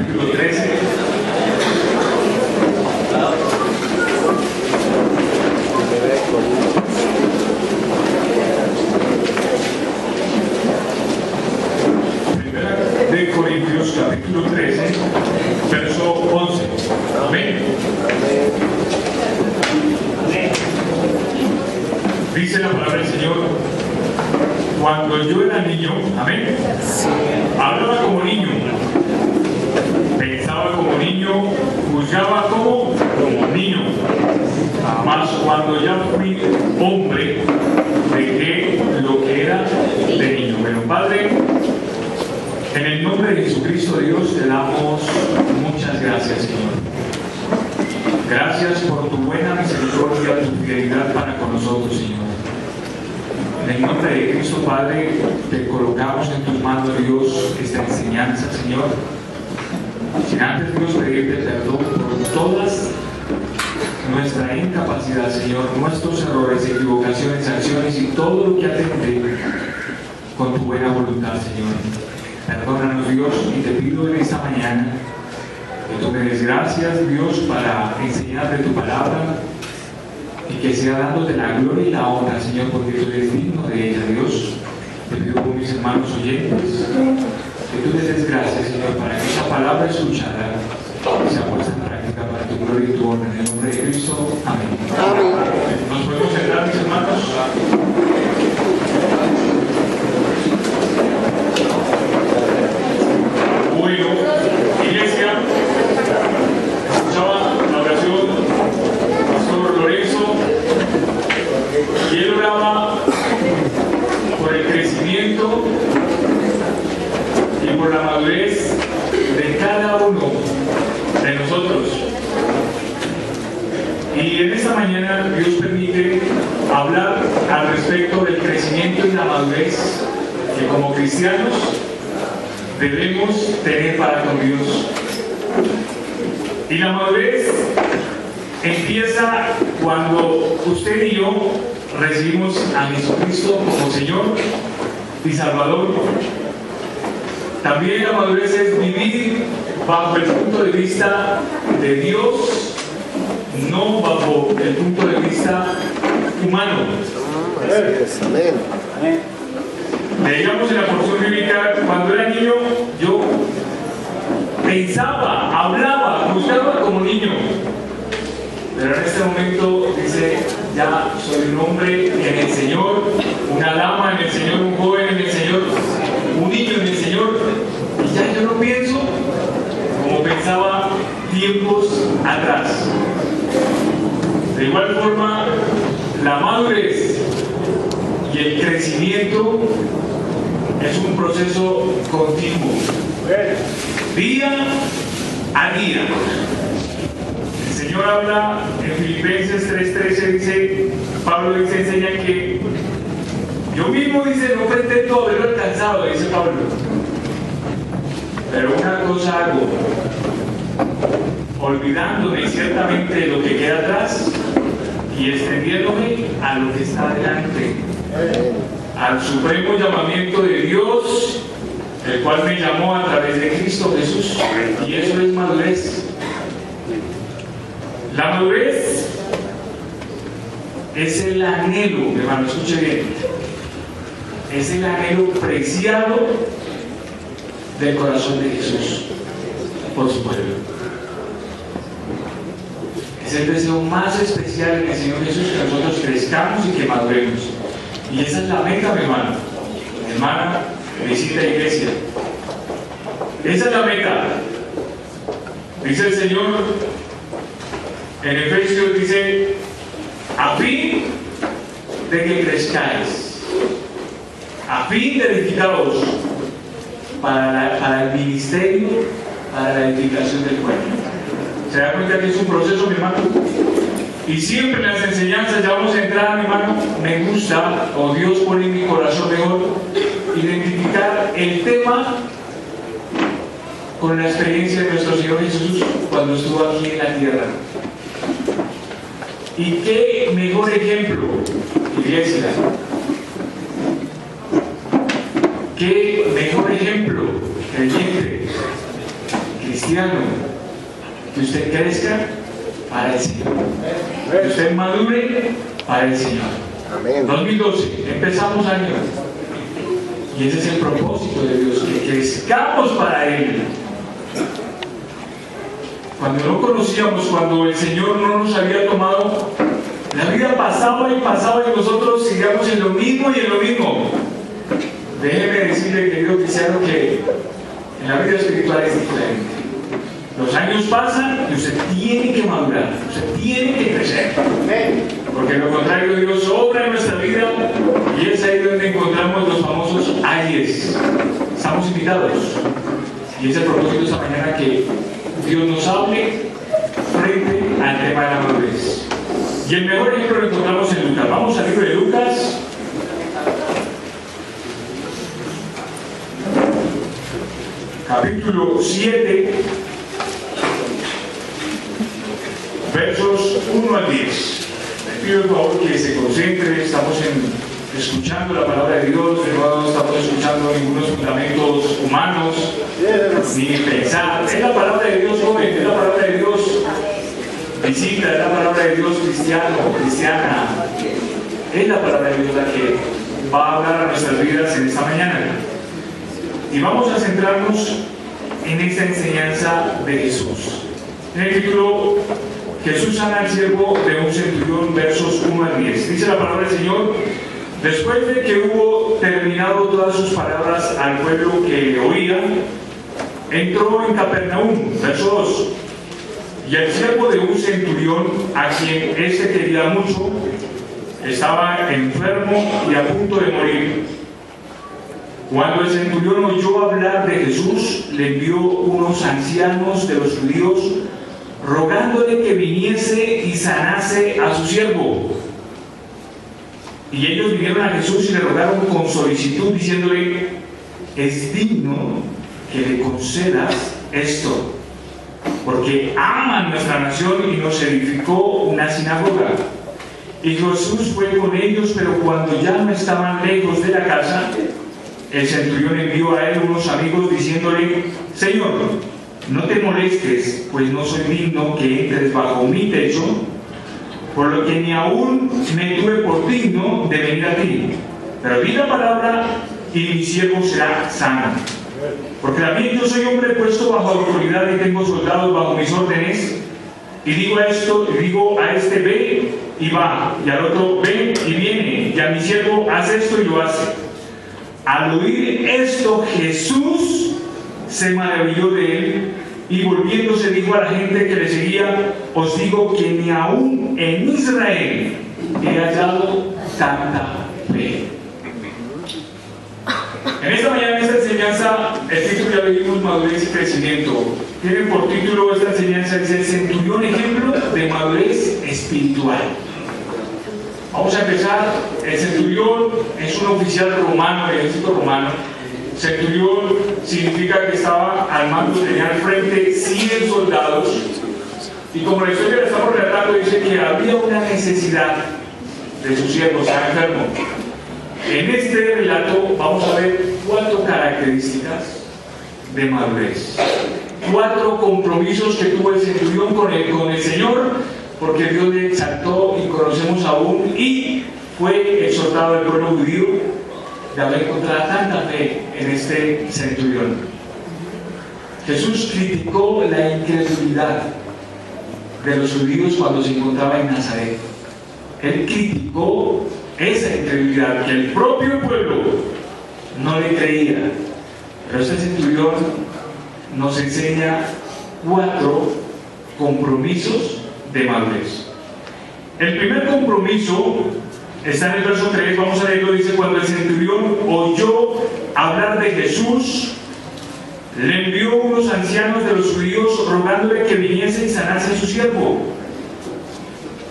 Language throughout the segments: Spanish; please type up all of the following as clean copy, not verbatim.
capítulo 13. Primera de Corintios, capítulo 13, verso 11. Amén. Dice la palabra del Señor: cuando yo era niño, amén, hablaba como niño, pensaba como niño, juzgaba como niño. Mas cuando ya fui hombre, dejé lo que era de niño. Pero Padre, en el nombre de Jesucristo Dios, te damos muchas gracias, Señor. Gracias por tu buena misericordia, tu fidelidad para con nosotros, Señor. En el nombre de Cristo, Padre, te colocamos en tus manos, Dios, esta enseñanza, Señor. Sin antes, Dios, pedirte perdón por todas nuestra incapacidad, Señor, nuestros errores, equivocaciones, acciones y todo lo que atente con tu buena voluntad, Señor. Perdónanos, Dios, y te pido en esta mañana que tú me des gracias, Dios, para enseñar de tu palabra y que sea dándote la gloria y la honra, Señor, porque tú eres digno de ella, Dios. Te pido por mis hermanos oyentes que tú les des gracias, Señor, para que esta palabra escuchada sea puesta en práctica para tu gloria y tu honra. En el nombre de Cristo. Amén. Amén. ¿Nos podemos sentar, mis hermanos? Bueno, iglesia, escuchaba la oración del pastor Lorenzo y él oraba por el crecimiento y por la madurez de cada uno de nosotros. Y en esta mañana Dios permite hablar al respecto del crecimiento y la madurez que como cristianos debemos tener para con Dios. Y la madurez empieza cuando usted y yo recibimos a Jesucristo como Señor y Salvador. También la madurez es vivir bajo el punto de vista de Dios, no bajo el punto de vista humano. Amén. Leíamos en la porción bíblica: cuando era niño, yo pensaba, hablaba, juzgaba como niño. Pero en este momento dice: ya soy un hombre en el Señor, una dama en el Señor, un joven en el Señor, un niño en el Señor. Y ya yo no pienso como pensaba tiempos atrás. De igual forma, la madurez y el crecimiento es un proceso continuo, día a día. El Señor habla en Filipenses 3:13, dice, Pablo dice, enseña que yo mismo, dice, no pretendo haberlo alcanzado, dice Pablo, pero una cosa hago, olvidándome ciertamente de lo que queda atrás y extendiéndome a lo que está adelante, al supremo llamamiento de Dios, el cual me llamó a través de Cristo Jesús. Y eso es madurez. La madurez es el anhelo, hermano, escuche bien, es el anhelo preciado del corazón de Jesús por su pueblo. Es el deseo más especial en el Señor Jesús, que nosotros crezcamos y que maduremos. Y esa es la meta, mi hermano. Mi hermana, visita iglesia. Esa es la meta. Dice el Señor en Efesios, dice, a fin de que crezcáis, a fin de edificaros para el ministerio, para la edificación del cuerpo. ¿Se da cuenta que es un proceso, mi hermano? Y siempre en las enseñanzas, ya vamos a entrar, mi hermano, me gusta, o Dios pone en mi corazón mejor, identificar el tema con la experiencia de nuestro Señor Jesús cuando estuvo aquí en la tierra. Y qué mejor ejemplo, iglesia, qué mejor ejemplo, creyente, cristiano, cristiano, que usted crezca para el Señor, que usted madure para el Señor. Amén. 2012, empezamos año, y ese es el propósito de Dios, que crezcamos para Él. Cuando no conocíamos, cuando el Señor no nos había tomado, la vida pasaba y nosotros seguíamos en lo mismo y en lo mismo. Déjeme decirle, querido cristiano, que en la vida espiritual es diferente. Los años pasan y usted tiene que madurar, usted tiene que crecer. Porque en lo contrario, Dios obra en nuestra vida y es ahí donde encontramos los famosos ayes. Estamos invitados. Y es el propósito de esta mañana que Dios nos hable frente al tema de la madurez. Y el mejor ejemplo lo encontramos en Lucas. Vamos al libro de Lucas. Capítulo 7, versos 1 al 10. Le pido por favor que se concentre, estamos escuchando la palabra de Dios, no estamos escuchando ningunos fundamentos humanos, ni pensar. Es la palabra de Dios, joven, es la palabra de Dios visita, es la palabra de Dios cristiano, cristiana. Es la palabra de Dios la que va a hablar a nuestras vidas en esta mañana. Y vamos a centrarnos en esta enseñanza de Jesús. En el título, Jesús sana al siervo de un centurión, versos 1 al 10. Dice la palabra del Señor: después de que hubo terminado todas sus palabras al pueblo que le oía, entró en Capernaum, verso 2. Y el siervo de un centurión, a quien éste quería mucho, estaba enfermo y a punto de morir. Cuando el centurión oyó hablar de Jesús, le envió unos ancianos de los judíos, rogándole que viniese y sanase a su siervo. Y ellos vinieron a Jesús y le rogaron con solicitud, diciéndole: es digno que le concedas esto, porque aman nuestra nación y nos edificó una sinagoga. Y Jesús fue con ellos, pero cuando ya no estaban lejos de la casa, el centurión envió a él unos amigos diciéndole: Señor, no te molestes, pues no soy digno que entres bajo mi techo, por lo que ni aún me tuve por digno de venir a ti. Pero di la palabra y mi siervo será sano. Porque también yo soy hombre puesto bajo autoridad y tengo soldados bajo mis órdenes. Y digo a este ve y va, y al otro ve y viene, y a mi siervo haz esto y lo hace. Al oír esto, Jesús se maravilló de él y volviéndose dijo a la gente que le seguía: os digo que ni aún en Israel he hallado tanta fe. En esta mañana, en esta enseñanza, el título ya lo vimos: madurez y crecimiento. Tiene por título esta enseñanza, dice: el centurión, ejemplo de madurez espiritual. Vamos a empezar. El centurión es un oficial romano, del ejército romano. Centurión significa que estaba al mando, tenía al frente 100 soldados. Y como la historia la estamos relatando, dice que había una necesidad de su siervo, estaba enfermo. En este relato vamos a ver 4 características de madurez, 4 compromisos que tuvo el centurión con el Señor, porque Dios le exaltó y conocemos aún, y fue exhortado al pueblo judío de haber encontrado tanta fe en este centurión. Jesús criticó la incredulidad de los judíos cuando se encontraba en Nazaret. Él criticó esa incredulidad, que el propio pueblo no le creía. Pero este centurión nos enseña 4 compromisos de madurez. El primer compromiso está en el verso 3, vamos a leerlo. Dice: cuando el centurión oyó hablar de Jesús, le envió unos ancianos de los judíos rogándole que viniese y sanase a su siervo.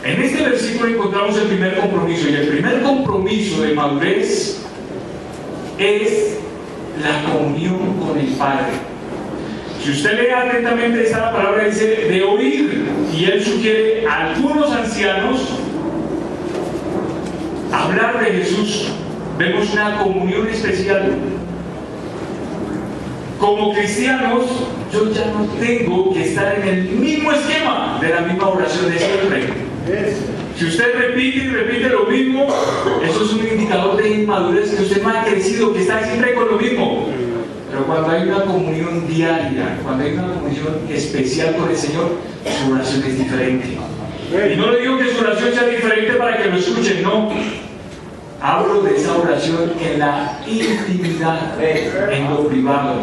En este versículo encontramos el primer compromiso, y el primer compromiso de madurez es la comunión con el Padre. Si usted lee atentamente esta palabra, dice de oír, y él sugiere a algunos ancianos hablar de Jesús. Vemos una comunión especial. Como cristianos yo ya no tengo que estar en el mismo esquema de la misma oración de siempre. Si usted repite y repite lo mismo, eso es un indicador de inmadurez, que usted no ha crecido, que está siempre con lo mismo. Pero cuando hay una comunión diaria, cuando hay una comunión especial con el Señor, su oración es diferente. Y no le digo que su oración sea diferente para que lo escuchen, no. Hablo de esa oración en la intimidad, en lo privado.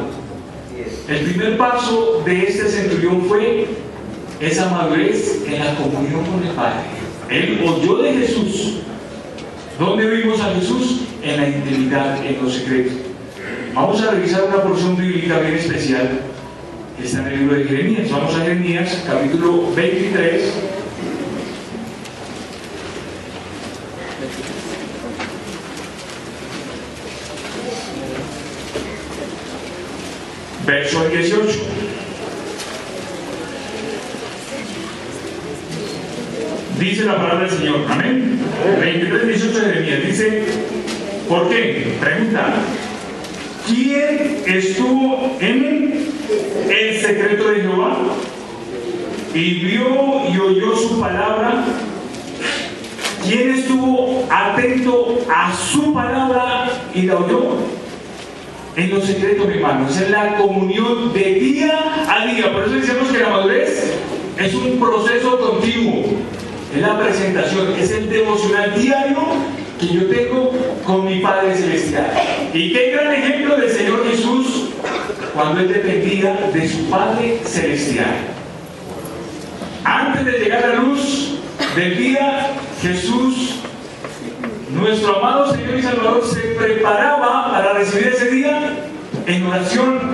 El primer paso de este centurión fue esa madurez en la comunión con el Padre. Él oyó de Jesús. ¿Dónde vimos a Jesús? En la intimidad, en lo secreto. Vamos a revisar una porción bíblica bien especial que está en el libro de Jeremías. Vamos a Jeremías, capítulo 23. Verso 18. Dice la palabra del Señor. Amén. 23, 18 de Jeremías. Dice, ¿por qué? Pregunta. ¿Quién estuvo en el secreto de Jehová y vio y oyó su palabra? ¿Quién estuvo atento a su palabra y la oyó? En lo secreto, mi hermano, es en la comunión de día a día. Por eso decimos que la madurez es un proceso continuo. Es la presentación, es el devocional diario que yo tengo con mi Padre Celestial. Y qué gran ejemplo del Señor Jesús cuando Él dependía de su Padre Celestial. Antes de llegar a la luz del día, Jesús, nuestro amado Señor y Salvador, se preparaba para recibir ese día en oración.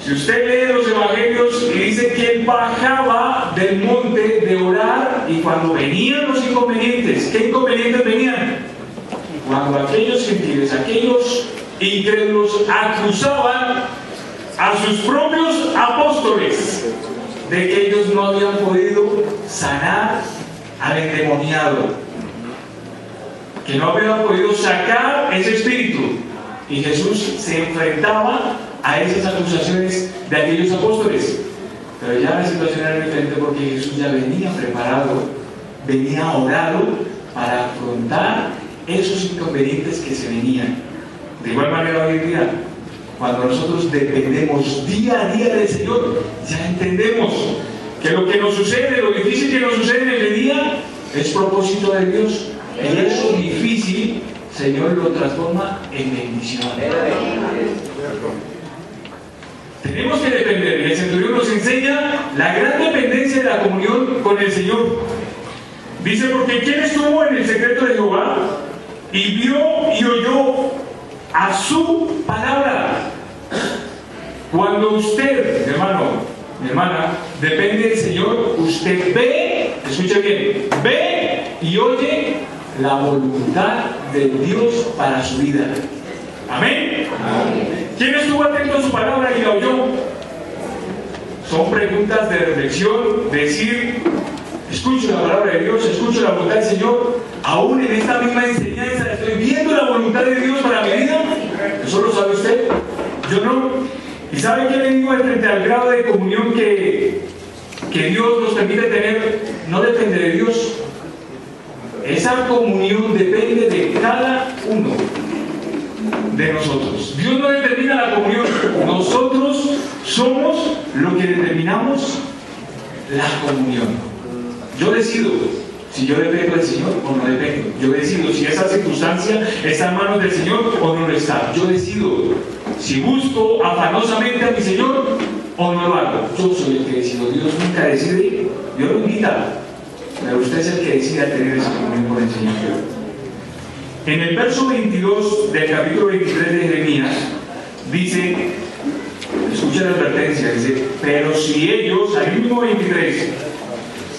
Si usted lee los evangelios y dice que Él bajaba del monte de orar, y cuando venían los inconvenientes, ¿qué inconvenientes venían? Cuando aquellos gentiles, aquellos incrédulos acusaban a sus propios apóstoles de que ellos no habían podido sanar al endemoniado, que no habían podido sacar ese espíritu, y Jesús se enfrentaba a esas acusaciones de aquellos apóstoles. Pero ya la situación era diferente, porque Jesús ya venía preparado, venía orado para afrontar esos inconvenientes que se venían. De igual manera, hoy en día, cuando nosotros dependemos día a día del Señor, ya entendemos que lo que nos sucede, lo difícil que nos sucede en el día, es propósito de Dios. Y eso difícil, Señor lo transforma en bendición. Tenemos que depender, y el centurión nos enseña la gran dependencia de la comunión con el Señor. Dice, porque ¿quién estuvo en el secreto de Jehová y vio y oyó a su palabra? Cuando usted, mi hermano, mi hermana, depende del Señor, usted ve, escuche bien, ve y oye la voluntad de Dios para su vida. Amén. Amén. ¿Quién estuvo atento a su palabra y la oyó? Son preguntas de reflexión, decir, escucho la palabra de Dios, escucho la voluntad del Señor, aún en esta misma enseñanza estoy viendo la voluntad de Dios para mi vida. ¿Eso lo sabe usted? Yo no. ¿Y sabe qué le digo frente al grado de comunión que Dios nos permite tener? No depende de Dios. Esa comunión depende de cada uno de nosotros. Dios no determina la comunión, nosotros somos lo que determinamos la comunión. Yo decido si yo dependo del Señor o no dependo. Yo decido si esa circunstancia está en manos del Señor o no lo está. Yo decido si busco afanosamente a mi Señor o no lo hago. Yo soy el que decido. Dios nunca decide, Dios lo invita, pero usted es el que decide tener esa comunión con el Señor. En el verso 22 del capítulo 23 de Jeremías dice, escucha la advertencia, dice, pero si ellos, al mismo 23,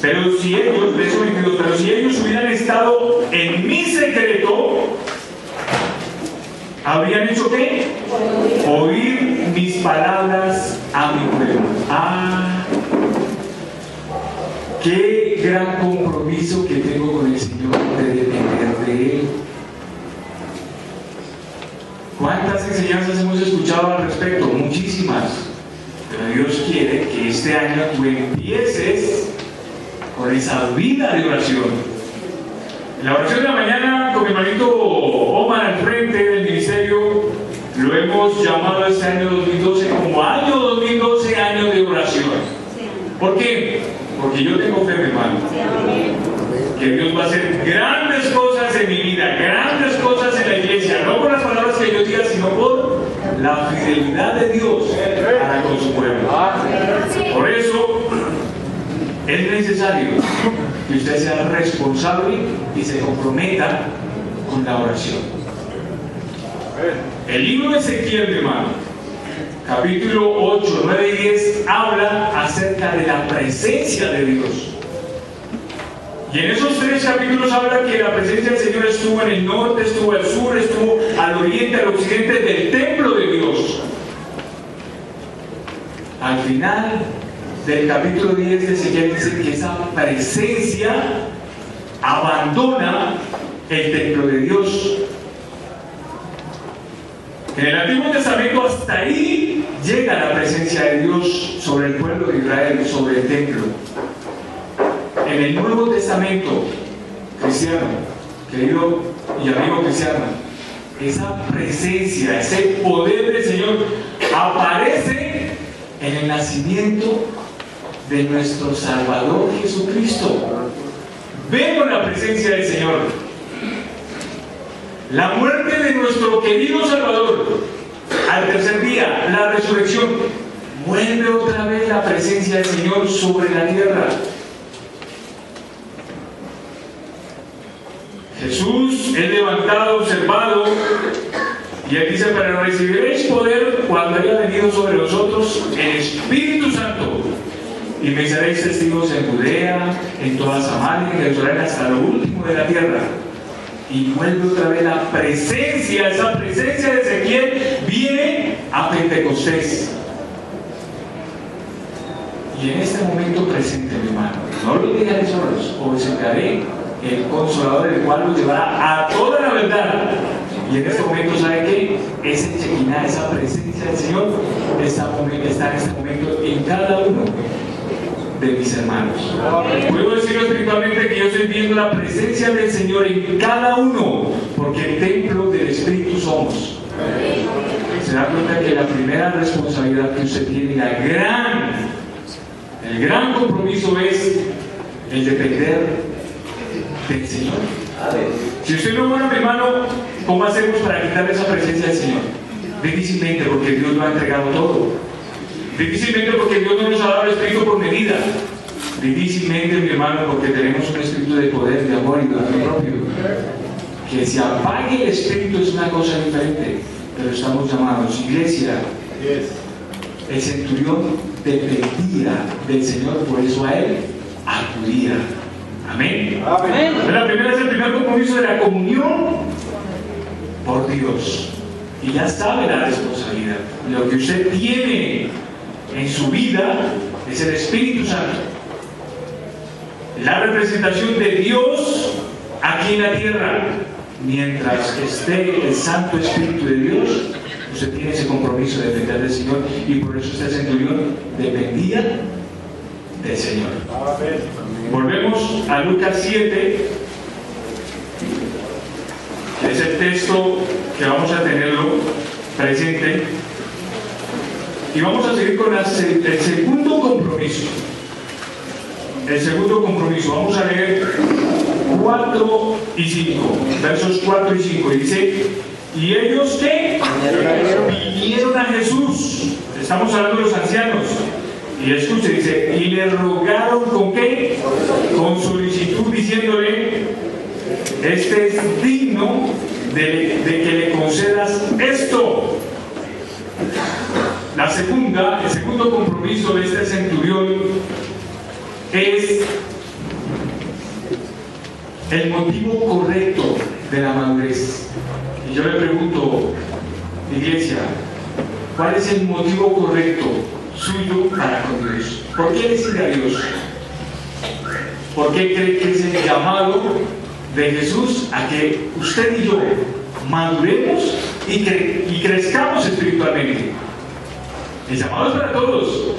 pero si ellos, verso 22, pero si ellos hubieran estado en mi secreto, ¿habrían hecho qué? Oír mis palabras a mi pueblo. Ah, qué gran compromiso que tengo con el Señor de depender de Él. ¿Cuántas enseñanzas hemos escuchado al respecto? Muchas. muchísimas, pero Dios quiere que este año tú empieces con esa vida de oración. La oración de la mañana con mi hermanito Omar al frente del ministerio lo hemos llamado este año 2012 como año 2012, año de oración. ¿Por qué? Porque yo tengo fe, mi hermano, que Dios va a hacer grandes cosas en mi vida, grandes cosas en la iglesia, no por las palabras que yo diga, sino por la fidelidad de Dios para con su pueblo. Por eso es necesario que usted sea responsable y se comprometa con la oración. El libro de Ezequiel, mi hermano, capítulo 8, 9 y 10, habla acerca de la presencia de Dios. Y en esos 3 capítulos habla que la presencia del Señor estuvo en el norte, estuvo al sur, estuvo al oriente, al occidente del templo de Dios. Al final del capítulo 10 de Ezequiel dice que esa presencia abandona el templo de Dios. En el Antiguo Testamento hasta ahí llega la presencia de Dios sobre el pueblo de Israel, sobre el templo. En el Nuevo Testamento cristiano, querido y amigo cristiano, esa presencia, ese poder del Señor aparece en el nacimiento de nuestro Salvador Jesucristo. Vemos la presencia del Señor. La muerte de nuestro querido Salvador, al tercer día, la resurrección, vuelve otra vez la presencia del Señor sobre la tierra. Jesús es levantado, observado, y él dice: pero recibiréis poder cuando haya venido sobre vosotros el Espíritu Santo, y me seréis testigos en Judea, en toda Samaria, en Jerusalén, hasta lo último de la tierra. Y vuelve otra vez la presencia, esa presencia de Ezequiel viene a Pentecostés. Y en este momento presente, mi hermano, no lo dejaré solos, os enviaré el Consolador, el cual los llevará a toda la verdad. Y en este momento, ¿sabe qué? Ese Shekinah, esa presencia del Señor está en este momento en cada uno de mis hermanos. Puedo decir espiritualmente que yo estoy viendo la presencia del Señor en cada uno, porque el templo del Espíritu somos. Se da cuenta que la primera responsabilidad que usted tiene, el gran compromiso es el depender del Señor. Si usted no muere, mi hermano, ¿cómo hacemos para quitar esa presencia del Señor? Difícilmente, porque Dios lo ha entregado todo. Difícilmente, porque Dios no nos ha dado el Espíritu por medida. Difícilmente, mi hermano, porque tenemos un espíritu de poder, de amor y de dominio propio. Que se apague el Espíritu es una cosa diferente, pero estamos llamados, iglesia. El centurión dependía del Señor, por eso a él acudía. Amén. Amén. La primera es el primer compromiso de la comunión por Dios. Y ya sabe la responsabilidad. Lo que usted tiene en su vida es el Espíritu Santo. La representación de Dios aquí en la tierra. Mientras esté el Santo Espíritu de Dios, usted tiene ese compromiso de depender del Señor, y por eso este centurión dependía del Señor. Volvemos a Lucas 7, que es el texto que vamos a tenerlo presente, y vamos a seguir con el segundo compromiso. El segundo compromiso, vamos a leer 4 y 5, versos 4 y 5, y dice: y ellos que vinieron a Jesús, estamos hablando de los ancianos, y escuche, dice: y le rogaron ¿con qué? Con solicitud, diciéndole: este es digno de que le concedas esto. El segundo compromiso de este centurión es el motivo correcto de la madurez. Y yo le pregunto, iglesia, ¿cuál es el motivo correcto suyo para con Dios? ¿Por qué le sigue a Dios? ¿Por qué cree que es el llamado de Jesús a que usted y yo maduremos y crezcamos espiritualmente? El llamado es para todos.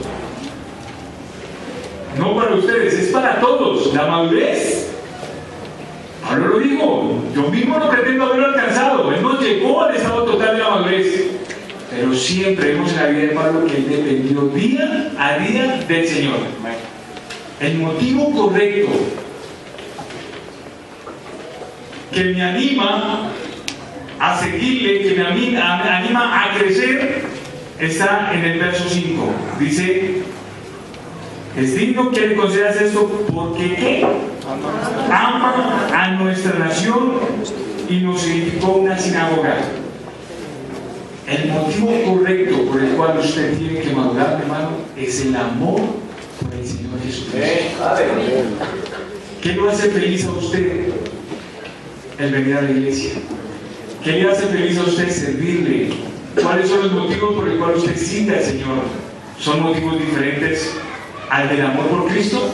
No para ustedes, es para todos. La madurez, Pablo lo dijo, yo mismo no pretendo haberlo alcanzado. Él no llegó al estado total de la madurez. Pero siempre vemos en la vida de Pablo que él dependió día a día del Señor. El motivo correcto que me anima a seguirle, que me anima a crecer, está en el verso 5. Dice: es digno que le concedas esto porque ¿qué? Ama a nuestra nación y nos edificó una sinagoga. El motivo correcto por el cual usted tiene que madurar, hermano, es el amor por el Señor Jesucristo. ¿Qué lo hace feliz a usted el venir a la iglesia? ¿Qué le hace feliz a usted servirle? ¿Cuáles son los motivos por el cual usted sirve al Señor? ¿Son motivos diferentes al del amor por Cristo?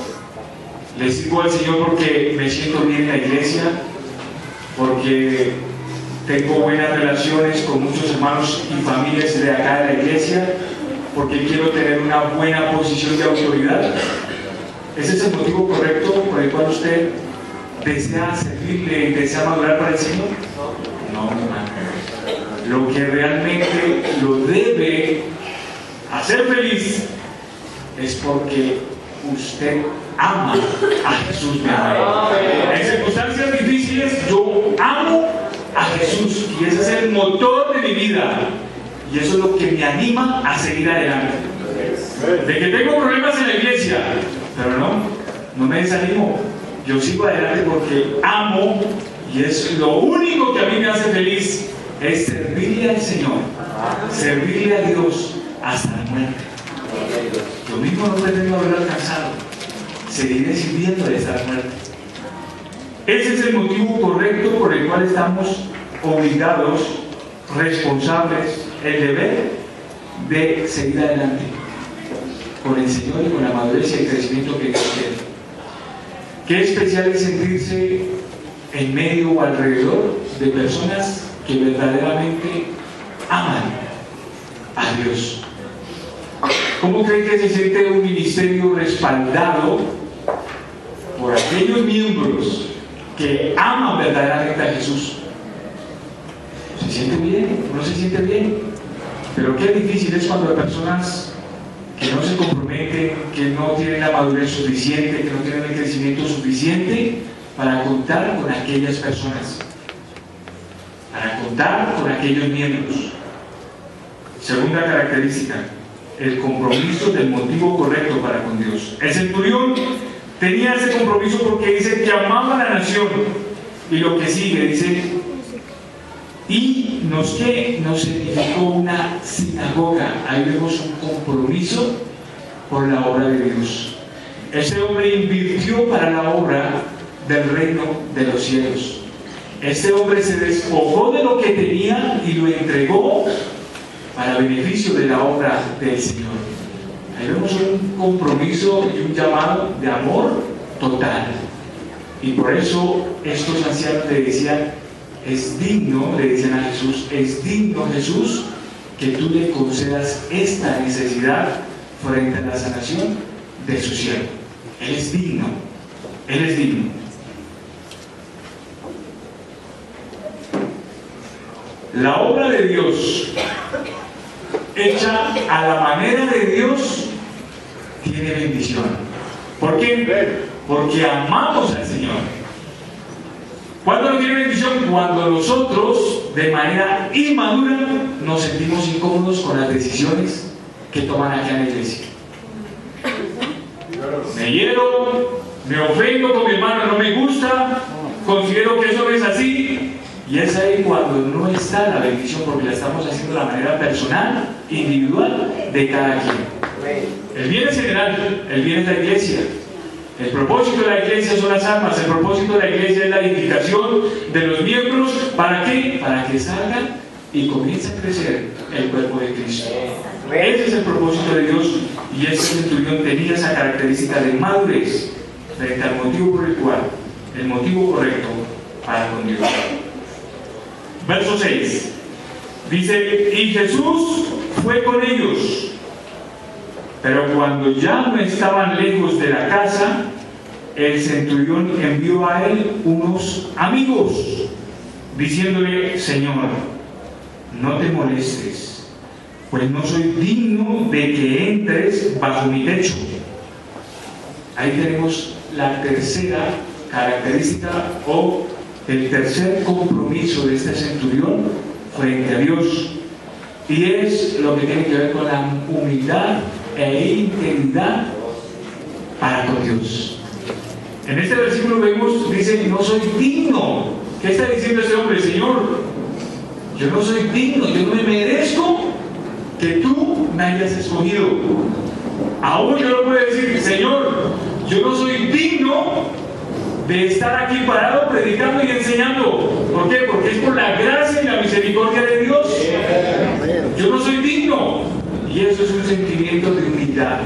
¿Le sirvo al Señor porque me siento bien en la iglesia? ¿Porque tengo buenas relaciones con muchos hermanos y familias de acá de la iglesia? ¿Porque quiero tener una buena posición de autoridad? ¿Ese es el motivo correcto por el cual usted desea servirle y desea madurar para el Señor? No, hermano. Lo que realmente lo debe hacer feliz es porque usted ama a Jesús, mi amado. En circunstancias difíciles yo amo a Jesús y ese es el motor de mi vida y eso es lo que me anima a seguir adelante. De que tengo problemas en la iglesia, pero no me desanimo, yo sigo adelante porque amo y es lo único que a mí me hace feliz, es servirle al Señor, servirle a Dios hasta la muerte. Yo mismo no pretendo haberlo alcanzado, seguiré sirviéndole hasta la muerte. Ese es el motivo correcto por el cual estamos obligados, responsables, el deber de seguir adelante con el Señor y con la madurez y el crecimiento que Dios quiere. Qué especial es sentirse en medio o alrededor de personas que verdaderamente aman a Dios. ¿Cómo creen que se siente un ministerio respaldado por aquellos miembros que aman verdaderamente a Jesús? ¿Se siente bien? ¿No se siente bien? Pero qué difícil es cuando hay personas que no se comprometen, que no tienen la madurez suficiente, que no tienen el crecimiento suficiente para contar con aquellas personas, para contar con aquellos miembros. Segunda característica, el compromiso del motivo correcto para con Dios. El centurión tenía ese compromiso porque dice que amaba a la nación. Y lo que sigue dice: y nos edificó una sinagoga. Ahí vemos un compromiso por la obra de Dios. Este hombre invirtió para la obra del reino de los cielos. Este hombre se despojó de lo que tenía y lo entregó para beneficio de la obra del Señor. Ahí vemos un compromiso y un llamado de amor total. Y por eso estos ancianos le decían: es digno, le decían a Jesús, es digno, Jesús, que tú le concedas esta necesidad frente a la sanación de su siervo. Él es digno, Él es digno. La obra de Dios, hecha a la manera de Dios, tiene bendición. ¿Por qué? Porque amamos al Señor. ¿Cuándo no tiene bendición? Cuando nosotros, de manera inmadura, nos sentimos incómodos con las decisiones que toman aquí en la iglesia. Me hiero, me ofendo con mi hermano, no me gusta, considero que eso no es así. Y es ahí cuando no está la bendición, porque la estamos haciendo de la manera personal, individual, de cada quien. El bien es general, el bien es la iglesia. El propósito de la iglesia son las almas, el propósito de la iglesia es la edificación de los miembros. ¿Para qué? Para que salgan y comience a crecer el cuerpo de Cristo. Ese es el propósito de Dios, y este centurión tenía esa característica de madurez frente al motivo por el cual, el motivo correcto para con Dios. Verso 6 dice: y Jesús fue con ellos Pero cuando ya no estaban lejos de la casa, el centurión envió a él unos amigos, diciéndole: Señor, no te molestes, pues no soy digno de que entres bajo mi techo. Ahí tenemos la tercera característica o el tercer compromiso de este centurión frente a Dios, y es lo que tiene que ver con la humildad e integridad para con Dios. En este versículo vemos, dice: no soy digno. ¿Qué está diciendo este hombre? Señor, yo no soy digno, yo no me merezco que tú me hayas escogido. Aún yo no puedo decir: Señor, yo no soy digno de estar aquí parado predicando y enseñando. ¿Por qué? Porque es por la gracia y la misericordia de Dios. Yo no soy digno. Y eso es un sentimiento de humildad.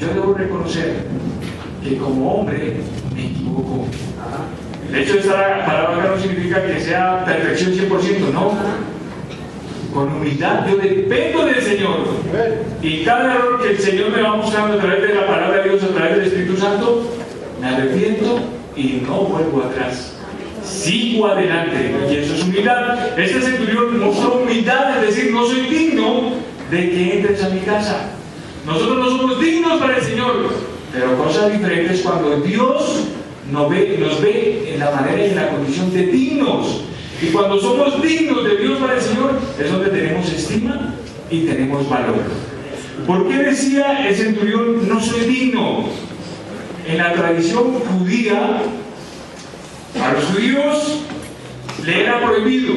Yo debo reconocer que como hombre me equivoco. El hecho de estar parado acá no significa que sea perfección 100%, no. Con humildad yo dependo del Señor, y cada error que el Señor me va mostrando a través de la palabra de Dios, a través del Espíritu Santo, me arrepiento y no vuelvo atrás, sigo adelante, y eso es humildad. Este centurión mostró humildad, es decir, no soy digno de que entres a mi casa. Nosotros no somos dignos para el Señor, pero cosa diferente es cuando Dios nos ve en la manera y en la condición de dignos. Y cuando somos dignos de Dios para el Señor, es donde tenemos estima y tenemos valor. ¿Por qué decía el centurión: no soy digno? En la tradición judía, a los judíos le era prohibido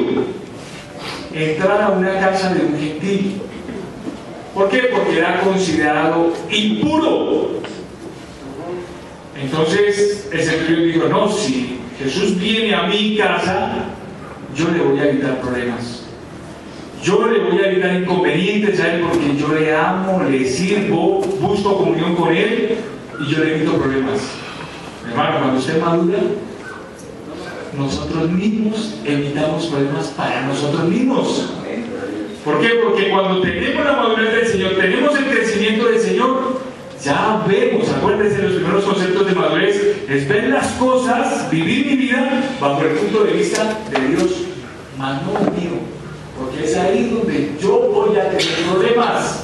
entrar a una casa de un gentil. ¿Por qué? Porque era considerado impuro. Entonces el centurión dijo: no, si Jesús viene a mi casa, yo le voy a evitar problemas, yo le voy a evitar inconvenientes a él, porque yo le amo, le sirvo, busco comunión con él y yo le evito problemas. Hermano, cuando usted madura, nosotros mismos evitamos problemas para nosotros mismos. ¿Por qué? Porque cuando tenemos la madurez del Señor, tenemos el crecimiento del Señor, ya vemos, acuérdense, los primeros conceptos de madurez es ver las cosas, vivir mi vida bajo el punto de vista de Dios, más no mío, porque es ahí donde yo voy a tener problemas.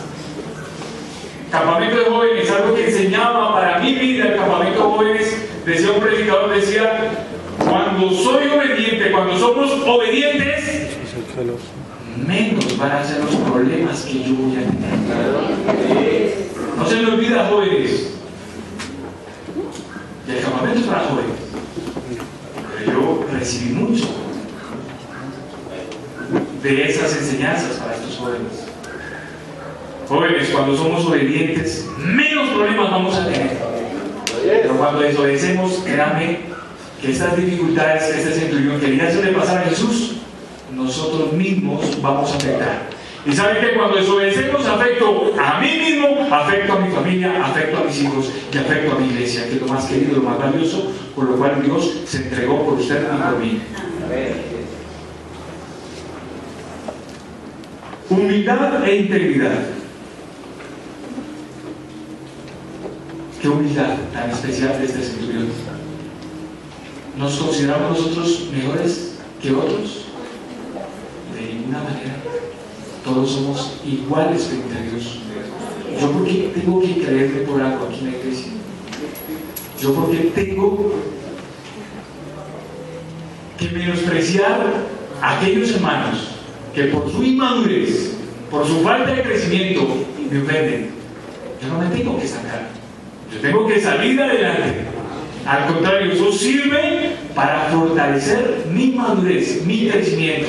Campamento de jóvenes, algo que enseñaba para mi vida, el campamento de jóvenes, decía un predicador, decía: cuando soy obediente, cuando somos obedientes, menos van a ser los problemas que yo voy a tener. No se me olvida, jóvenes, y el campamento es para jóvenes, pero yo recibí mucho de esas enseñanzas para estos jóvenes. Jóvenes, cuando somos obedientes, menos problemas vamos a tener. Pero cuando desobedecemos, créanme que estas dificultades que este centurión quería hacerle pasar a Jesús, nosotros mismos vamos a afectar. Y saben que cuando desobedecemos, afecto a mí mismo, afecto a mi familia, afecto a mis hijos y afecto a mi iglesia, que es lo más querido, lo más valioso, por lo cual Dios se entregó por usted y por mí. Humildad e integridad. Qué humildad tan especial de este centurión. ¿Nos consideramos nosotros mejores que otros? De ninguna manera. Todos somos iguales frente a Dios. ¿Yo por qué tengo que creerme por algo aquí en la iglesia? ¿Yo por qué tengo que menospreciar a aquellos hermanos que por su inmadurez, por su falta de crecimiento, me ofenden? Yo no me tengo que estancar. Yo tengo que salir adelante. Al contrario, eso sirve para fortalecer mi madurez, mi crecimiento.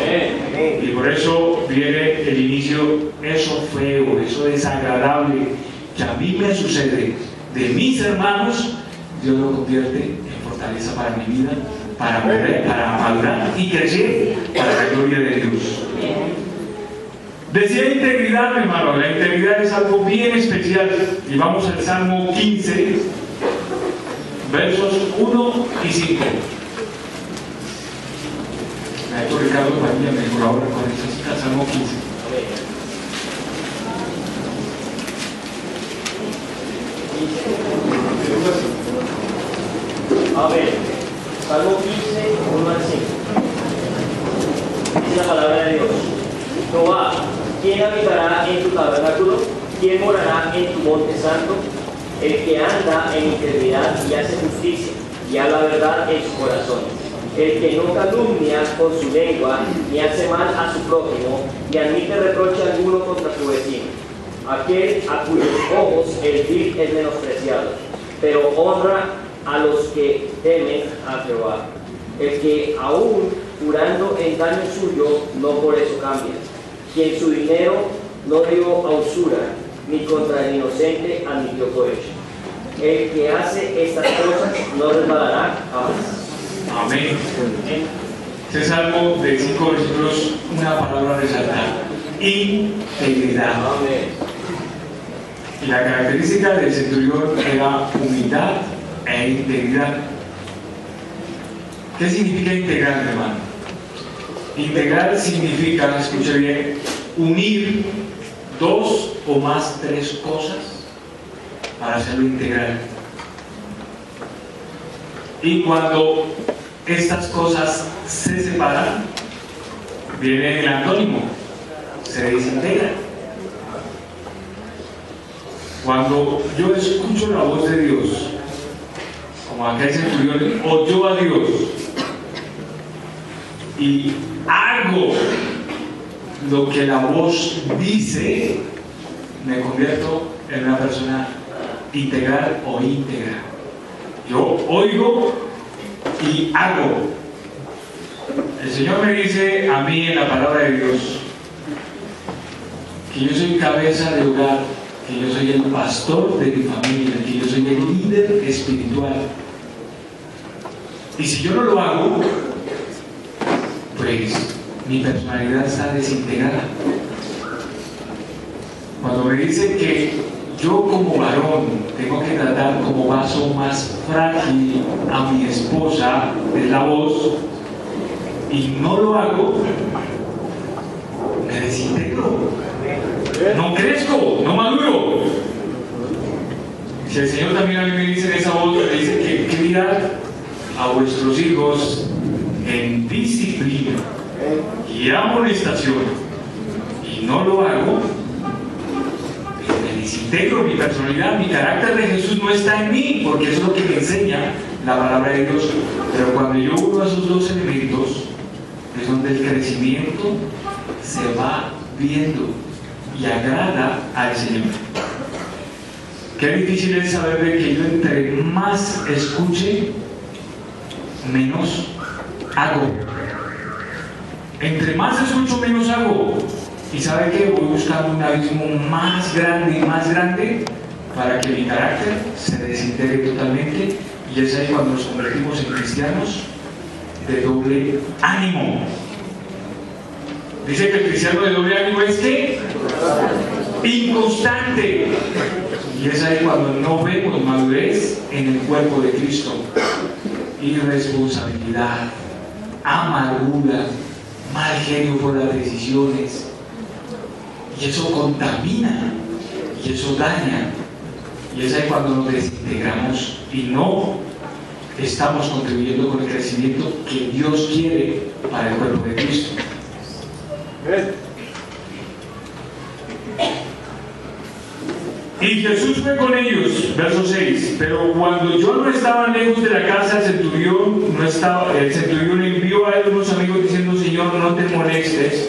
Y por eso viene el inicio, eso feo, eso desagradable que a mí me sucede de mis hermanos, Dios lo convierte en fortaleza para mi vida, para madurar y crecer para la gloria de Dios. Decía integridad, mi hermano. La integridad es algo bien especial. Y vamos al Salmo 15, versos 1 y 5. Maestro Ricardo Padilla me colabora con el Salmo 15. Amén. Salmo 15, 1 al 5. Dice la palabra de Dios. Jehová, ¿quién habitará en tu tabernáculo? ¿Quién morará en tu monte santo? El que anda en integridad y hace justicia, y habla verdad en su corazón. El que no calumnia con su lengua, ni hace mal a su prójimo, ni admite reproche alguno contra su vecino. Aquel a cuyos ojos el vil es menospreciado, pero honra a los que temen a Jehová. El que aún jurando en daño suyo, no por eso cambia. Quien su dinero no dio a usura, ni contra el inocente admitió cohecho. El que hace estas cosas no resbalará jamás. Amén. Este salmo de 5 versículos, una palabra resaltada: integridad. Amén. Y la característica del centurión era humildad e integridad. ¿Qué significa integrar, hermano? Integrar significa, escuche bien, unir dos o más tres cosas para hacerlo integral. Y cuando estas cosas se separan, viene el antónimo, se desintegra. Cuando yo escucho la voz de Dios, como acá el centurión oyó a Dios, y hago lo que la voz dice, me convierto en una persona integral o íntegra. Yo oigo y hago. El Señor me dice a mí en la palabra de Dios que yo soy cabeza de hogar, que yo soy el pastor de mi familia, que yo soy el líder espiritual. Y si yo no lo hago, pues mi personalidad está desintegrada. Cuando me dice que yo como varón tengo que tratar como vaso más frágil a mi esposa, es la voz, y no lo hago, me desintegro, no crezco, no maduro. Si el Señor también a mí me dice en esa voz, me dice que criar a vuestros hijos en disciplina y amonestación, y no lo hago, me desintegro. Mi personalidad, mi carácter de Jesús no está en mí, porque es lo que me enseña la palabra de Dios. Pero cuando yo uno a esos dos elementos, es donde el crecimiento se va viendo y agrada al Señor. Qué difícil es saber de que yo entre más escuche, menos hago. Entre más escucho, menos hago. Y sabe que voy buscando un abismo más grande y más grande para que mi carácter se desintegre totalmente. Y es ahí cuando nos convertimos en cristianos de doble ánimo. Dice que el cristiano de doble ánimo es que inconstante. Y es ahí cuando no vemos madurez en el cuerpo de Cristo. Irresponsabilidad, amargura, mal genio por las decisiones, y eso contamina y eso daña, y es ahí cuando nos desintegramos y no estamos contribuyendo con el crecimiento que Dios quiere para el cuerpo de Cristo. Y Jesús fue con ellos, verso 6, pero cuando yo no estaba lejos de la casa, el centurión envió a él unos amigos diciendo: Señor, no te molestes,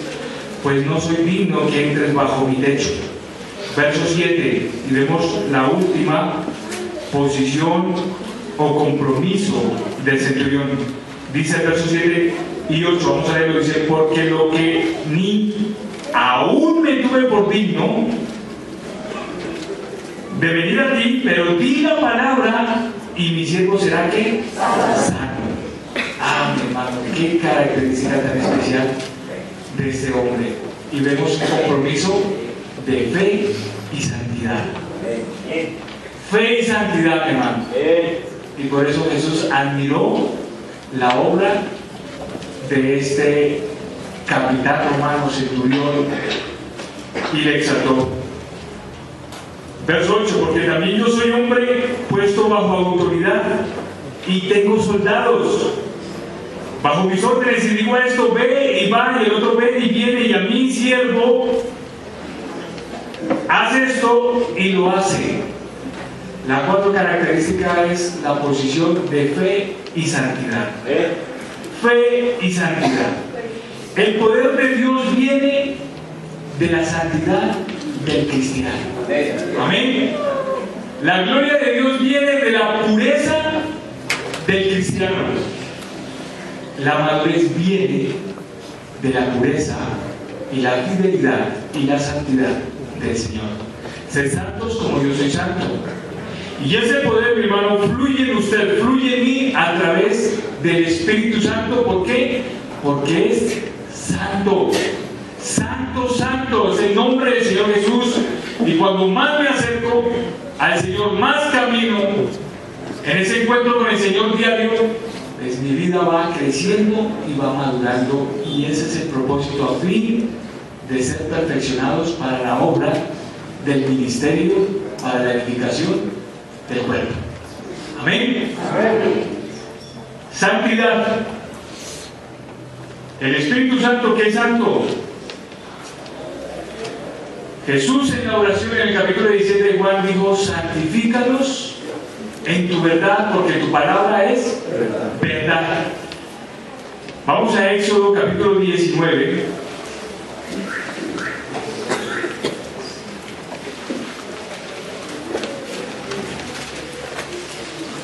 pues no soy digno que entres bajo mi techo. Verso 7, y vemos la última posición o compromiso del centurión. Dice el verso 7 y 8, vamos a leerlo, dice: porque lo que ni aún me tuve por digno de venir a ti, pero di la palabra y mi siervo será que sano. Ah, mi hermano, qué característica tan especial de este hombre. Y vemos un compromiso de fe y santidad. Fe y santidad, hermano. Y por eso Jesús admiró la obra de este capitán romano centurión y le exaltó. Verso 8, porque también yo soy hombre puesto bajo autoridad y tengo soldados bajo mis órdenes, y digo a esto, ve y va, y el otro ve y viene, y a mí, siervo, haz esto y lo hace. La cuarta característica es la posición de fe y santidad. Fe y santidad. El poder de Dios viene de la santidad del cristiano. Amén. La gloria de Dios viene de la pureza del cristiano. La madurez viene de la pureza y la fidelidad y la santidad del Señor. Ser santos como yo soy santo. Y ese poder, mi hermano, fluye en usted, fluye en mí a través del Espíritu Santo. ¿Por qué? Porque es santo. Santo, santo es el nombre del Señor Jesús. Y cuando más me acerco al Señor, más camino en ese encuentro con el Señor diario, pues mi vida va creciendo y va madurando. Y ese es el propósito a fin de ser perfeccionados para la obra del ministerio, para la edificación del cuerpo. Amén. Amén. Santidad. El Espíritu Santo, ¿qué es santo? Jesús en la oración en el capítulo 17 de Juan dijo, santifícalos en tu verdad, porque tu palabra es verdad. Vamos a Éxodo capítulo 19.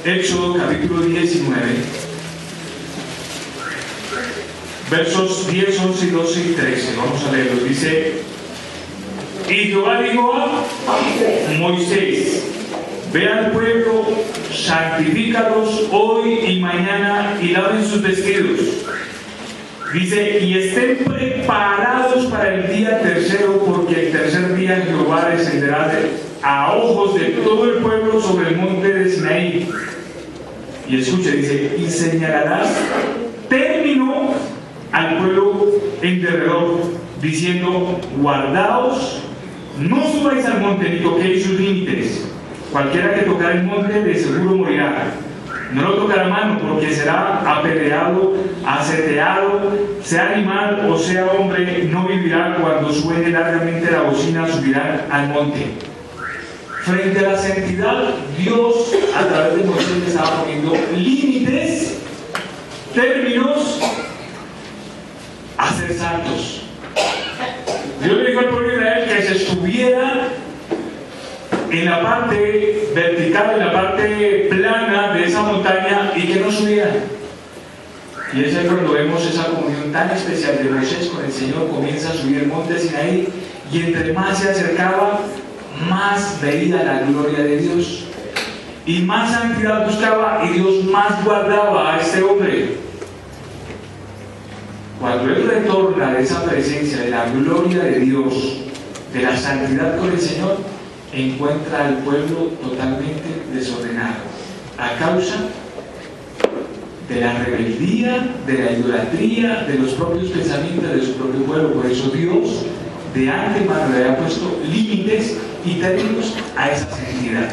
Éxodo capítulo 19, versos 10, 11, 12 y 13. Vamos a leerlos. Dice, y Jehová dijo a Moisés, ve al pueblo, santifícalos hoy y mañana y laven sus vestidos. Dice, y estén preparados para el día tercero, porque el tercer día Jehová descenderá a ojos de todo el pueblo sobre el monte de Sinaí. Y escucha, dice, y señalarás término al pueblo en derredor, diciendo, guardaos, no subáis al monte ni toquéis sus límites. Cualquiera que tocar el monte de seguro morirá. No lo tocará mano, porque será apedreado, aseteado, sea animal o sea hombre, no vivirá. Cuando suene largamente la bocina, subirán al monte. Frente a la santidad, Dios a través de Moisés le estaba poniendo límites, términos a ser santos. Dios le dijo al pueblo de Israel que se estuviera en la parte vertical, en la parte plana de esa montaña y que no subiera. Y es ahí cuando vemos esa comunión tan especial de Moisés con el Señor. Comienza a subir el monte Sinaí y entre más se acercaba, más veía la gloria de Dios y más santidad buscaba, y Dios más guardaba a este hombre. Cuando él retorna de esa presencia, de la gloria de Dios, de la santidad con el Señor, encuentra al pueblo totalmente desordenado a causa de la rebeldía, de la idolatría, de los propios pensamientos de su propio pueblo. Por eso Dios de antemano le había puesto límites y términos a esa santidad.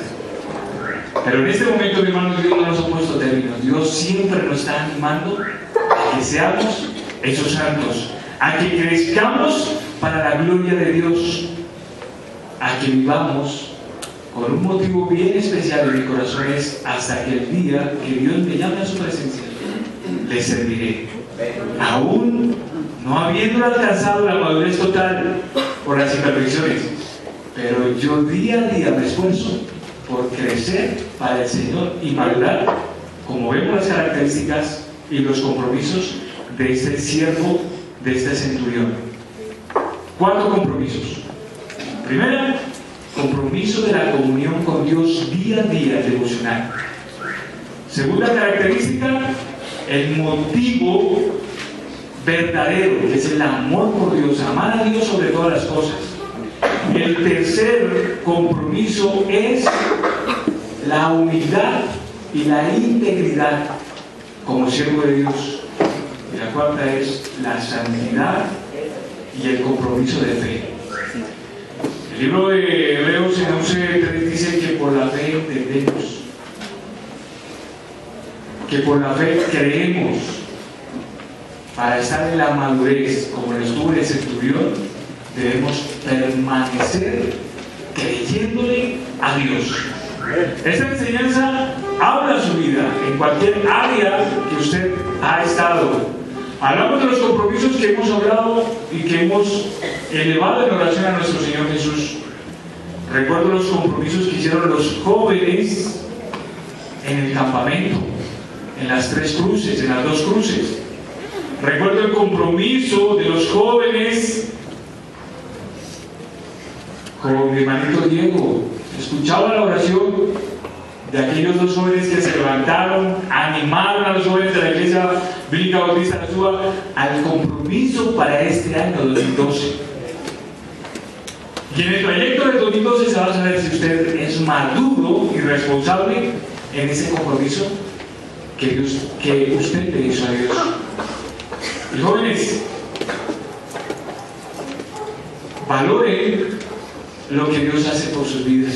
Pero en este momento, mi hermano, Dios no nos ha puesto términos. Dios siempre nos está animando a que seamos esos santos, a que crezcamos para la gloria de Dios, a que vivamos con un motivo bien especial en mi corazón, es hasta que el día que Dios me llame a su presencia, le serviré. Aún no habiendo alcanzado la madurez total por las imperfecciones, pero yo día a día me esfuerzo por crecer para el Señor y madurar, como vemos las características y los compromisos de este siervo, de este centurión. 4 compromisos. Primero, compromiso de la comunión con Dios día a día devocional. Segunda característica, el motivo verdadero, que es el amor por Dios, amar a Dios sobre todas las cosas. El tercer compromiso es la humildad y la integridad como siervo de Dios. Y la cuarta es la santidad y el compromiso de fe. El libro de Hebreos en 11:3 dice que por la fe entendemos, que por la fe creemos. Para estar en la madurez, como lo estuvo el centurión, debemos permanecer creyéndole a Dios. Esta enseñanza habla su vida en cualquier área que usted ha estado. Hablamos de los compromisos que hemos hablado y que hemos elevado en oración a nuestro Señor Jesús. Recuerdo los compromisos que hicieron los jóvenes en el campamento, en las 3 cruces, en las 2 cruces. Recuerdo el compromiso de los jóvenes con mi hermanito Diego. Escuchaba la oración de aquellos 2 jóvenes que se levantaron, animaron a los jóvenes de la Iglesia Bíblica Bautista de Azúa al compromiso para este año 2012. Y en el trayecto del 2012 se va a saber si usted es maduro y responsable en ese compromiso que usted le hizo a Dios. Y jóvenes, valoren lo que Dios hace por sus vidas.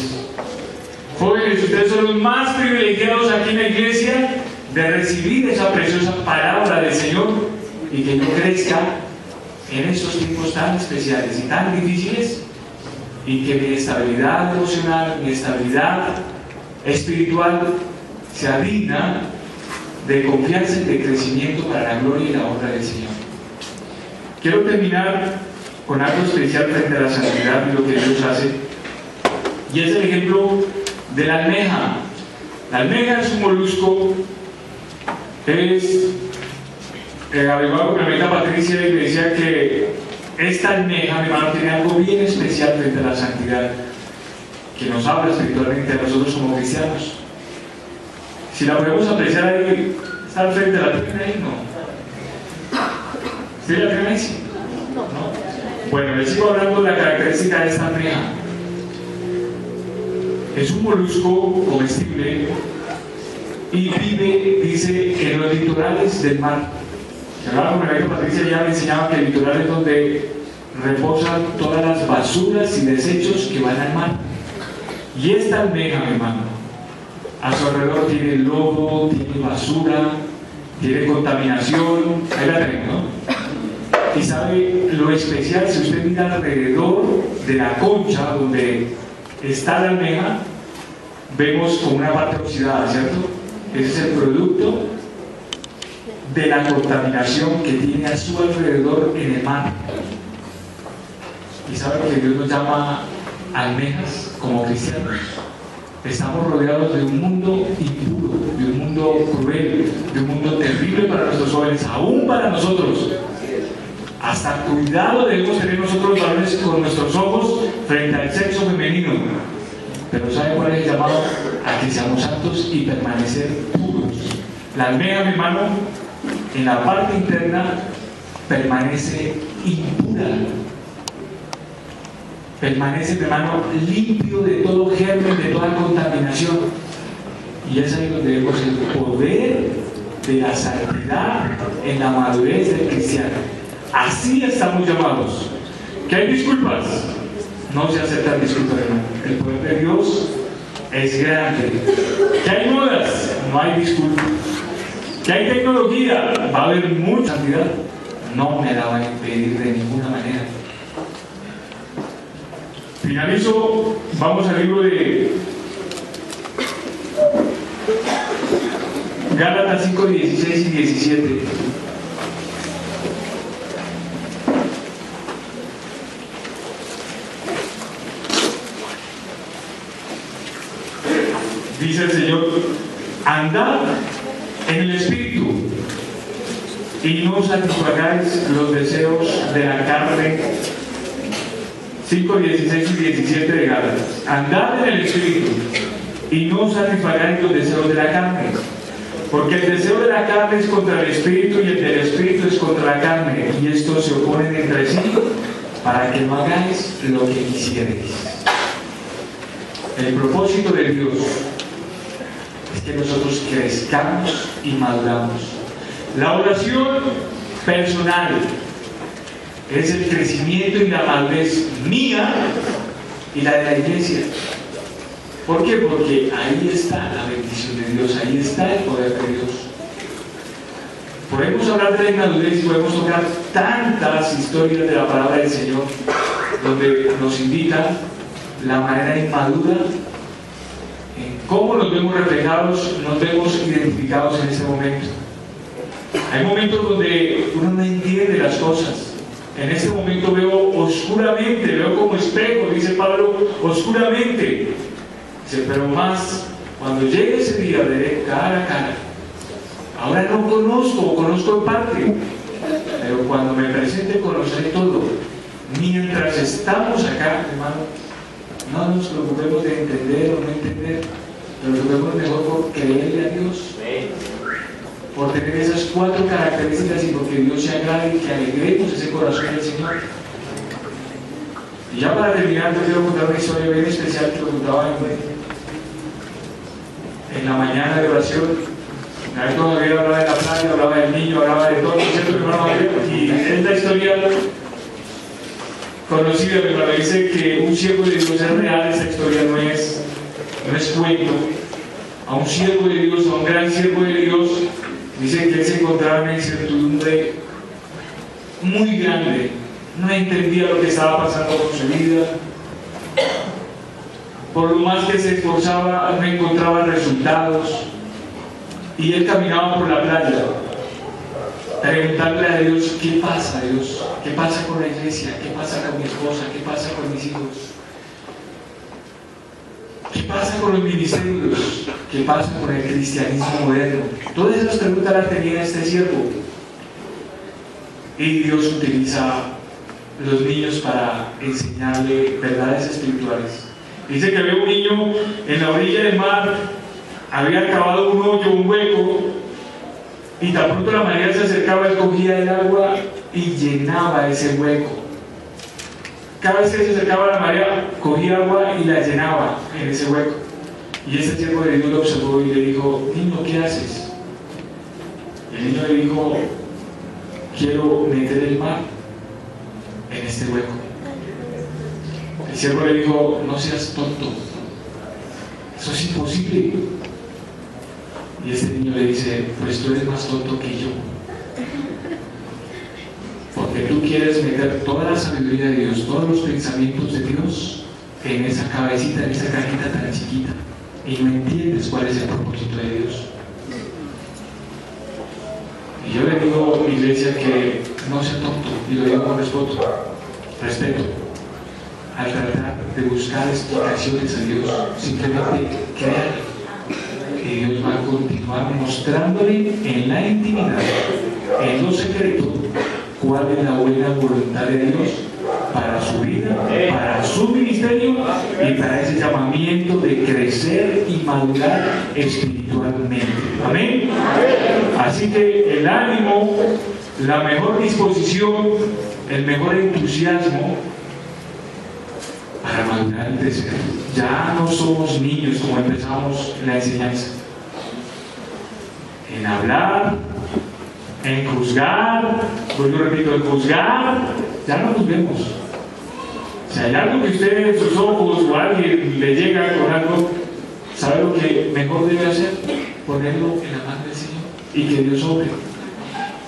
Jóvenes, ustedes son los más privilegiados aquí en la iglesia de recibir esa preciosa palabra del Señor y que yo crezca en estos tiempos tan especiales y tan difíciles, y que mi estabilidad emocional, mi estabilidad espiritual sea digna de confianza y de crecimiento para la gloria y la honra del Señor. Quiero terminar con algo especial frente a la santidad y lo que Dios hace, y es el ejemplo de la almeja. La almeja es un molusco, averiguado con la hermanita Patricia, y me decía que esta almeja, mi hermano, tiene algo bien especial frente a la santidad, que nos habla espiritualmente a nosotros como cristianos. Si la podemos apreciar ahí, está al frente, ¿la tienen ahí? No. ¿Sí la tienen ahí? Sí. ¿No? Bueno, les sigo hablando de la característica de esta almeja. Es un molusco comestible y vive, dice, en los litorales del mar. Se hablaba con la Patricia, ya me enseñaba que el litoral es donde reposan todas las basuras y desechos que van al mar. Y esta almeja, mi hermano, a su alrededor tiene lodo, tiene basura, tiene contaminación. Ahí la tienen, ¿no? Y sabe lo especial, si usted mira alrededor de la concha donde está la almeja, vemos como una parte oxidada, ¿cierto? Ese es el producto de la contaminación que tiene a su alrededor en el mar. Y sabe que Dios nos llama almejas como cristianos. Estamos rodeados de un mundo impuro, de un mundo cruel, de un mundo terrible para nuestros jóvenes, aún para nosotros. Hasta cuidado debemos tener nosotros varones con nuestros ojos frente al sexo femenino. Pero ¿sabe cuál es el llamado? A que seamos santos y permanecer puros. La almeja, mi hermano, en la parte interna permanece impura. Permanece, mi hermano, limpio de todo germen, de toda contaminación. Y es ahí donde vemos el poder de la santidad en la madurez del cristiano. Así estamos llamados. ¿Que hay disculpas? No se aceptan disculpas, hermano. El poder de Dios es grande. ¿Que hay modas? No hay disculpas. ¿Que hay tecnología? Va a haber mucha santidad. No me la va a impedir de ninguna manera. Finalizo, vamos al libro de Gálatas 5, 16 y 17. Dice el Señor: andad en el Espíritu y no satisfagáis los deseos de la carne. 5, 16 y 17 de Gálatas. Andad en el Espíritu y no satisfagáis los deseos de la carne, porque el deseo de la carne es contra el Espíritu y el del Espíritu es contra la carne, y estos se oponen entre sí para que no hagáis lo que quisierais. El propósito de Dios es que nosotros crezcamos y maduramos. La oración personal es el crecimiento y la madurez mía y la de la iglesia. ¿Por qué? Porque ahí está la bendición de Dios, ahí está el poder de Dios. Podemos hablar de la inmadurez y podemos tocar tantas historias de la palabra del Señor, donde nos indica la manera inmadura, en cómo nos vemos reflejados, nos vemos identificados en ese momento. Hay momentos donde uno no entiende las cosas. En este momento veo oscuramente, veo como espejo, dice Pablo, oscuramente. Dice, pero más, cuando llegue ese día, veré cara a cara. Ahora no conozco en parte, pero cuando me presente conoceré todo. Mientras estamos acá, hermano, no nos preocupemos de entender o no entender, pero preocupemos mejor por creerle a Dios, por tener esas 4 características y porque Dios se agrade y que alegremos ese corazón del Señor. Y ya para terminar, te quiero contar una historia bien especial que lo contaba en la mañana de oración. Una vez todavía hablaba de la playa, hablaba del niño, hablaba de todo, y es la historia conocida, mi hermano. Dice que un siervo de Dios es real, esta historia no es cuento. A un siervo de Dios, a un gran siervo de Dios, dice que él se encontraba en una incertidumbre muy grande, no entendía lo que estaba pasando con su vida. Por lo más que se esforzaba, no encontraba resultados. Y él caminaba por la playa, preguntándole a Dios, ¿qué pasa, Dios? ¿Qué pasa con la iglesia? ¿Qué pasa con mi esposa? ¿Qué pasa con mis hijos? ¿Qué pasa con los ministerios? ¿Qué pasa con el cristianismo moderno? Todas esas preguntas las tenía este siervo. Y Dios utiliza los niños para enseñarle verdades espirituales. Dice que había un niño en la orilla del mar, había cavado un hoyo, un hueco, y tan pronto la marea se acercaba, él cogía el agua y llenaba ese hueco. Cada vez que se acercaba la marea, cogía agua y la llenaba en ese hueco. Y ese siervo de Dios lo observó y le dijo, niño, ¿qué haces? Y el niño le dijo, quiero meter el mar en este hueco. El siervo le dijo, no seas tonto, eso es imposible. Y este niño le dice, pues tú eres más tonto que yo, porque tú quieres meter toda la sabiduría de Dios, todos los pensamientos de Dios en esa cabecita, en esa cajita tan chiquita, y no entiendes cuál es el propósito de Dios. Y yo le digo, iglesia, que no sea tonto, y lo digo con respeto, al tratar de buscar explicaciones a Dios, simplemente crear. Y Dios va a continuar mostrándole en la intimidad, en lo secreto, cuál es la buena voluntad de Dios para su vida, para su ministerio y para ese llamamiento de crecer y madurar espiritualmente. Amén. Así que el ánimo, la mejor disposición, el mejor entusiasmo para madurar y crecer. Ya no somos niños como empezamos la enseñanza. En hablar, en juzgar, pues yo repito, en juzgar, ya no nos vemos. Si hay algo que usted en sus ojos o alguien le llega con algo, ¿sabe lo que mejor debe hacer? Ponerlo en la mano del Señor y que Dios obre.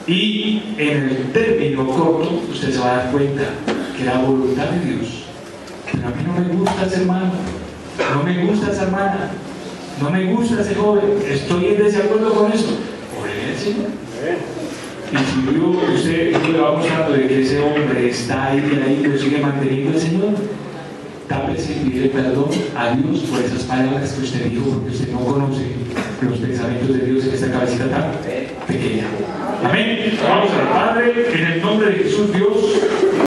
Y en el término corto, usted se va a dar cuenta que la voluntad de Dios. Pero a mí no me gusta ese hermano, no me gusta esa hermana, no me gusta ese joven, estoy en desacuerdo con esto. Ore al Señor. Y si usted le va mostrando de que ese hombre está ahí, lo sigue manteniendo el Señor, tápese y pide perdón a Dios por esas palabras que usted dijo, porque usted no conoce los pensamientos de Dios en esta cabecita tan pequeña. Amén. Vamos a orar. Padre, en el nombre de Jesús, Dios.